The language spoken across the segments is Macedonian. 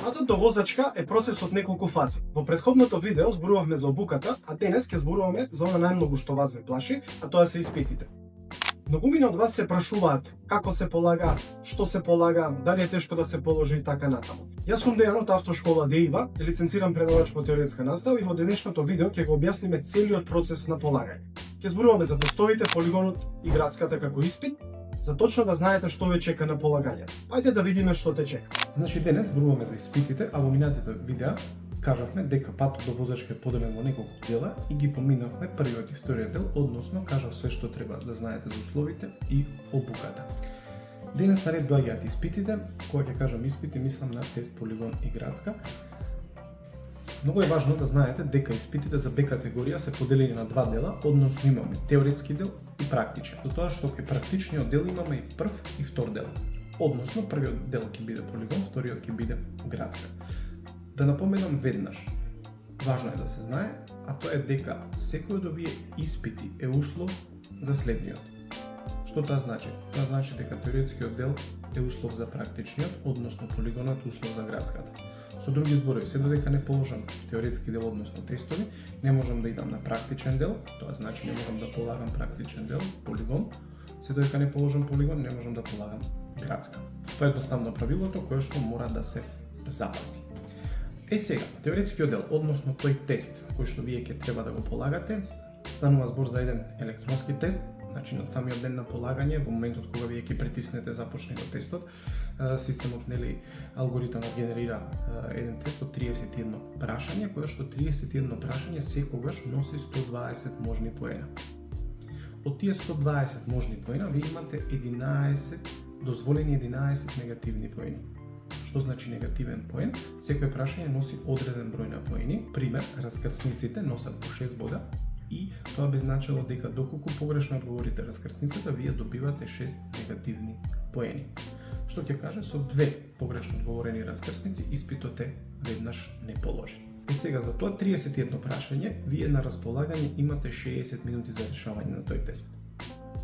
Патот до возачка е процес од неколку фази. Во претходното видео зборувавме за обуката, а денес ќе зборуваме за она најмногу што вас ве плаши, а тоа се испитите. Многумина од вас се прашуваат како се полага, што се полага, дали е тешко да се положи и така натаму. Јас сум Дејан од автошкола ДЕИВА, лиценциран предавач по теоретска настава и во денешното видео ќе го објасниме целиот процес на полагање. Ќе зборуваме за тестовите, полигонот и градската како испит, за точно да знаете што ве чека на полагањето. Ајде да видиме што те чека. Значи денес зборуваме за испитите, а во минатите видеа кажавме дека патот до возачка е поделен во неколку дела и ги поминавме првиот и вториот дел, односно кажав све што треба да знаете за условите и обуката. Денес наред доаѓаат испитите. Кога ќе кажам испити, мислам на тест, полигон и градска. Многу е важно да знаете дека испитите за Б категорија се поделени на два дела, односно имаме теоретски дел и практичен. До тоа што кај практичниот дел имаме и прв и втор дел. Односно првиот дел ќе биде полигон, вториот ќе биде градска. Да напоменам веднаш, важно е да се знае, а тоа е дека секој од овие испити е услов за следниот. Што тоа значи? Тоа значи дека теоретскиот дел е услов за практичниот, односно полигонот услов за градската. Со други зборови, се додека не положам теоретски дел, односно тестови, не можам да идам на практичен дел, тоа значи не можам да полагам практичен дел, полигон. Се додека не положам полигон, не можам да полагам градска. Тоа е едноставно правилото кое што мора да се запази. Сега, теоретскиот дел, односно тој тест кој што вие ќе треба да го полагате, станува збор за еден електронски тест. Значи на самиот ден на полагање, во моментот кога вие ќе притиснете започне го тестот, системот алгоритмот генерира еден тест од 31 прашање, кое што 31 прашање секогаш носи 120 можни поена. Од тие 120 можни поена вие имате 11 дозволени 11 негативни поени. Што значи негативен поен? Секој прашање носи одреден број на поени. Пример, раскрсниците носат по 6 бода. И тоа би значило дека доколку погрешно одговорите раскрсницата, вие добивате 6 негативни поени. Што ќе каже, со 2 погрешно одговорени раскрсници, испитот е веднаш не положен. И сега за тоа 31 прашање, вие на располагање имате 60 минути за решавање на тој тест.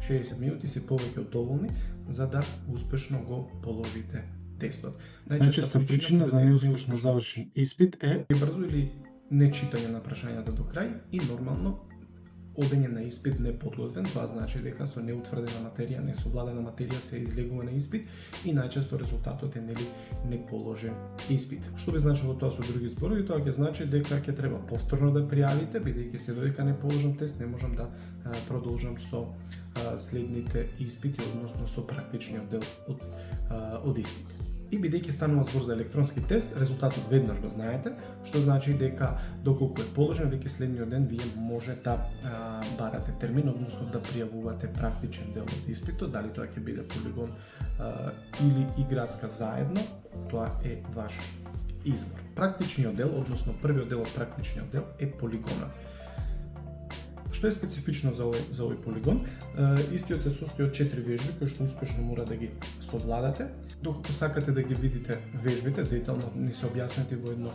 60 минути се повеќе од доволни за да успешно го положите тестот. Најчеста причина за неуспешно завршен испит е брзо или нечитање на прашањата до крај и нормално одење на испит неподготвен. Тоа значи дека со неутврдена материја, несовладена материја се излегува на испит и најчесто резултатот е неположен испит. Што би значило тоа со други зборови? Тоа ќе значи дека ќе треба повторно да пријавите, бидејќи се додека не положам тест, не можам да продолжам со следните испити, односно со практичниот дел од испит. И бидејќи станува збор за електронски тест, резултатот веднаш го знаете, што значи дека доколку е положен, веќе следниот ден вие може да барате термин, односно да пријавувате практичен дел од испитот, дали тоа ќе биде полигон или и градска заедно, тоа е ваш избор. Практичниот дел, односно првиот дел од практичниот дел е полигонот. Што е специфично за овој полигон? Истиот се состои од 4 вежби кои што успешно мора да ги совладате. Доколку сакате да ги видите вежбите, детално ни се објаснети во едно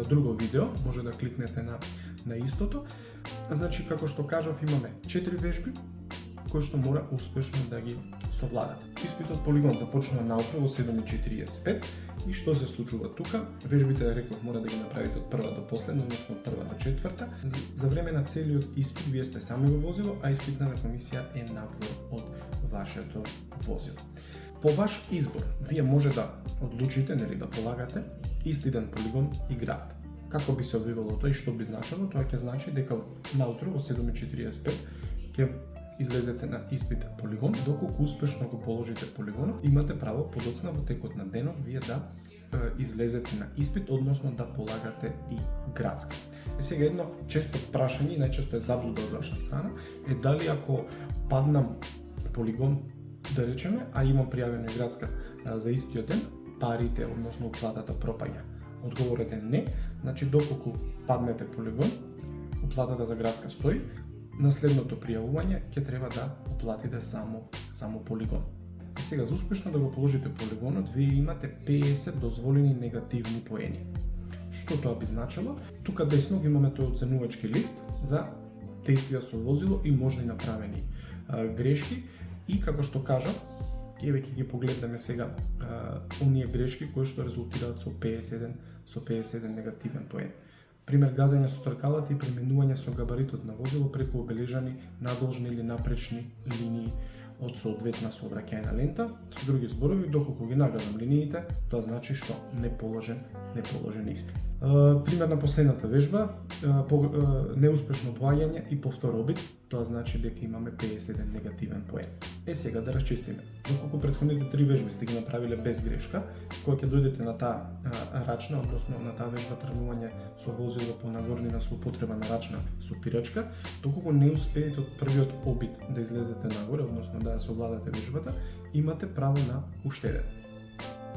друго видео, може да кликнете на истото. Значи, како што кажав, имаме 4 вежби кои што мора успешно да ги совладате. Испитот полигон започнува наутро во 7:45 и што се случува тука? Вежбите, реков, мора да ги направите од прва до последна, односно од прва до четврта. За време на целиот испит вие сте сами во возило, а испитната комисија е надвор од вашето возило. По ваш избор, вие може да одлучите, да полагате исти ден полигон и град. Како би се одвивало тоа и што би значило? Тоа ќе значи дека наутро во 7:45 ќе излезете на испит полигон, доколку успешно го положите полигонот, имате право подоцна во текот на денот вие да излезете на испит, односно да полагате и градска. Сега едно често прашање, најчесто е заблуда од ваша страна, е дали ако паднам полигон, да речеме, а имам пријавено и градска за истиот ден, парите, односно уплатата пропаѓа. Одговорот е не, значи доколку паднете полигон, уплатата за градска стои, на следното пријавување ќе треба да уплатите само полигон. И сега за успешно да го положите полигонот, вие имате 50 дозволени негативни поени. Што тоа би значило? Тука десно ги имаме тој оценувачки лист за действија со возило и можни направени грешки и како што кажав, ќе ги погледнеме сега оние грешки кои што резултираат со 51 со 51 негативен поен. Пример газење со тркалата и преминување со габаритот на возило преку обележани надолжни или напречни линии од соодветна сообраќајна лента. Со други зборови, доколку ги нагазам линиите, тоа значи што не положен испит. Пример на последната вежба, неуспешно поаѓање и повтор обид, тоа значи дека имаме 51 негативен поен. Сега да расчистиме. Доколку претходните 3 вежби сте ги направиле без грешка, кога ќе дојдете на таа рачна, односно на таа вежба тргнување со возило по нагорнина со употреба на рачна со пирачка, доколку не успеете од првиот обид да излезете нагоре, односно да совладате вежбата, имате право на уштеде.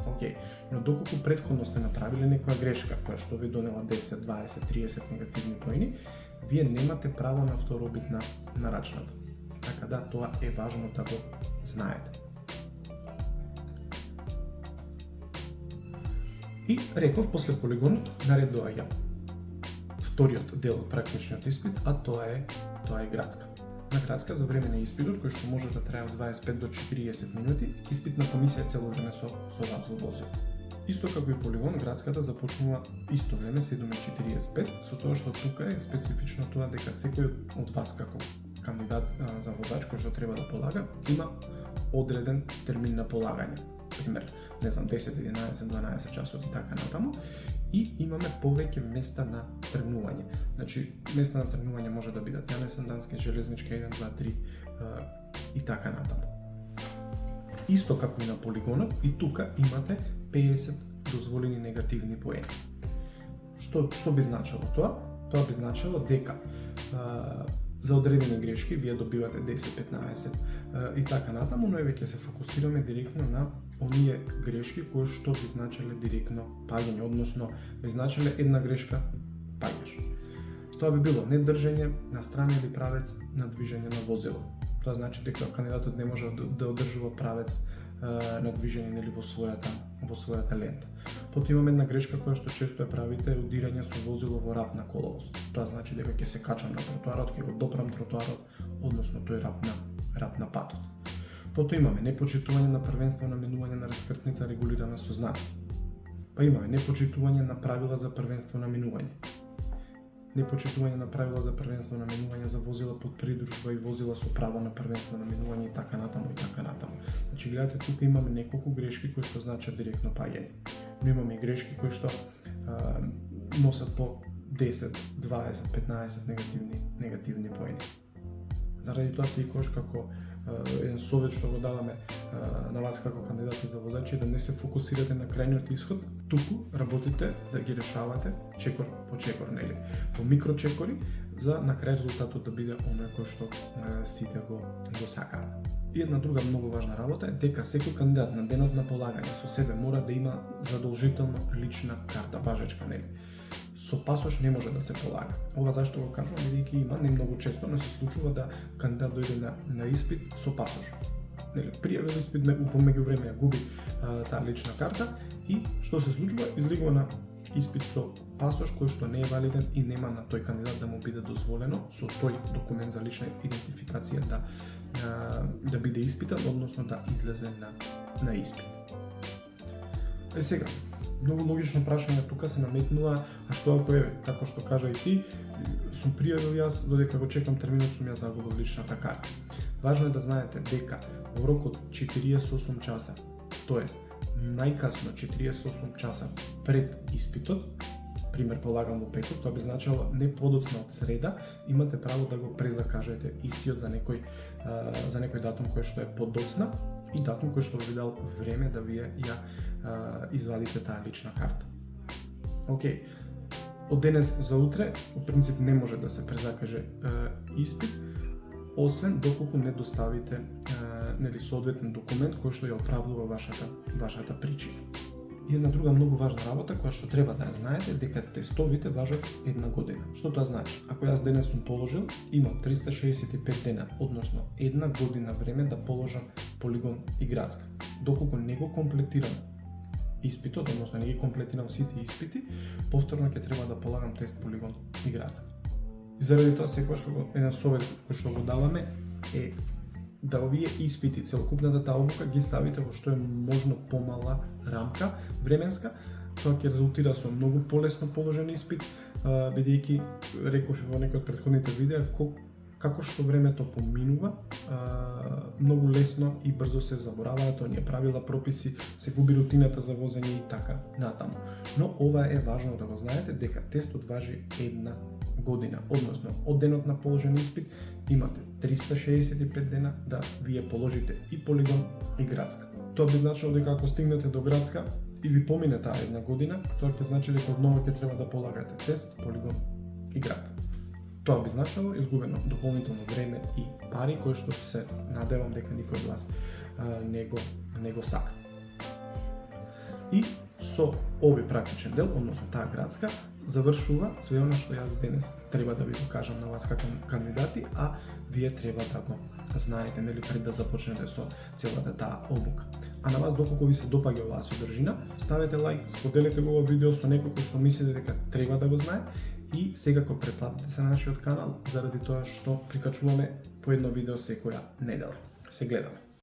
Океј, но доколку претходно сте направиле некоја грешка која што ви донела 10, 20, 30 негативни поени, вие немате право на втор обид на рачната. Така да, тоа е важно да го знаете. И реков, после полигонот, наред доаѓа вториот дел од практичниот испит, а тоа е градска. На градска за време на испитот, кој што може да трае од 25 до 40 минути, испитна комисија цело време со вас во возило. Исто како и полигон, градската започнува исто време 7:45, со тоа што тука е специфично тоа дека секој од вас како кандидат за водач кој што треба да полага, има одреден термин на полагање. Пример, 10, 11, 12 часот и така натаму. И имаме повеќе места на тргнување. Значи, места на тргнување може да бидат Јанесен-Дански, Железничка 1, 2, 3 и така натаму. Исто како и на полигонот, и тука имате 50 дозволени негативни поени. Што би значило тоа? Тоа би значило дека за одредени грешки вие добивате 10, 15 и така натаму, но еве ќе се фокусираме директно на оние грешки кои што би значеле директно паѓање, односно би значеле една грешка паѓаш. Тоа би било недржење на страна или правец на движење на возило. Тоа значи дека кандидатот не може да одржува правец на движење нели во својата лента. Потоа имаме една грешка која што често ја правите, е удирање со возило во рап на коловоз. Тоа значи дека ќе се качам на тротоарот, ќе го допрам тротоарот, односно тој рап на патот. Потоа имаме непочитување на првенствено минување на раскрсница регулирана со знаци. Па имаме непочитување на правила за првенствено минување. Непочитување на правила за првенствено минување за возила под придружба и возила со право на првенствено минување и така натаму и така натаму. Значи гледате, тука имаме неколку грешки кои што значат директно паѓање. Но имаме и грешки кои што носат по 10, 20, 15 негативни поени. Заради тоа се и кош како еден совет што го даваме на вас како кандидати за возачи, да не се фокусирате на крајниот исход, туку работите да ги решавате чекор по чекор, нели? По микрочекори, за на крај резултатот да биде оној кој што сите го сакаат. И една друга многу важна работа е дека секој кандидат на денот на полагање со себе мора да има задолжително лична карта, важечка, нели? Со пасош не може да се полага. Ова зашто го кажувам, бидејќи има не многу често, но се случува да кандидат дојде на испит со пасош. Нели, пријавил испит, во меѓувреме ја губи таа лична карта и што се случува? Излегува на испит со пасош кој што не е валиден и нема на тој кандидат да му биде дозволено со тој документ за лична идентификација да биде испитан, односно да излезе на испит. Сега, многу логично прашање тука се наметнува, а што ако е, како што кажа и ти, сум пријавил јас, додека го чекам терминот сум ја загубил личната карта. Важно е да знаете дека во рок од 48 часа, тоест најкасно 48 часа пред испитот, пример полагам во петок, тоа би значило не подоцна од среда, имате право да го презакажете истиот за некој датум кој што е подоцна и датум кој што ви дал време да вие ја извадите таа лична карта. Океј, од денес за утре, во принцип не може да се презакаже испит, освен доколку не доставите нели соодветен документ кој што ја оправдува вашата причина. И една друга многу важна работа која што треба да ја знаете дека тестовите важат една година. Што тоа значи? Ако јас денес сум положил, имам 365 дена, односно една година време да положам полигон и градска. Доколку не го комплетирам испитот, односно не ги комплетирам сите испити, повторно ќе треба да полагам тест полигон и градска. И заради тоа секогаш како еден совет кој што го даваме е да овие испити, целокупната таа обука ги ставите во што е можно помала рамка временска, тоа ќе резултира со многу полесно положен испит, бидејќи реков во некој од претходните видеа како што времето поминува, многу лесно и брзо се забораваат оние правила, прописи, се губи рутината за возење и така натаму. Но ова е важно да го знаете дека тестот важи 1 година, односно од денот на положен испит имате 365 дена да вие положите и полигон и градска. Тоа би значило дека ако стигнете до градска и ви помине таа 1 година, тоа ќе значи дека одново ќе треба да полагате тест, полигон и град. Тоа би значило изгубено дополнително време и пари, кои што се надевам дека никој од вас не го сака. И со овој практичен дел, односно таа градска, завршува све она што јас денес треба да ви го кажам на вас како кандидати, а вие треба да го знаете, нели, пред да започнете со целата таа обука. А на вас, доколку ви се допаѓа оваа содржина, ставете лайк, споделете го овој видео со некој кој што мислите дека треба да го знае и секако претплатете се на нашиот канал заради тоа што прикачуваме по едно видео секоја недела. Се гледаме.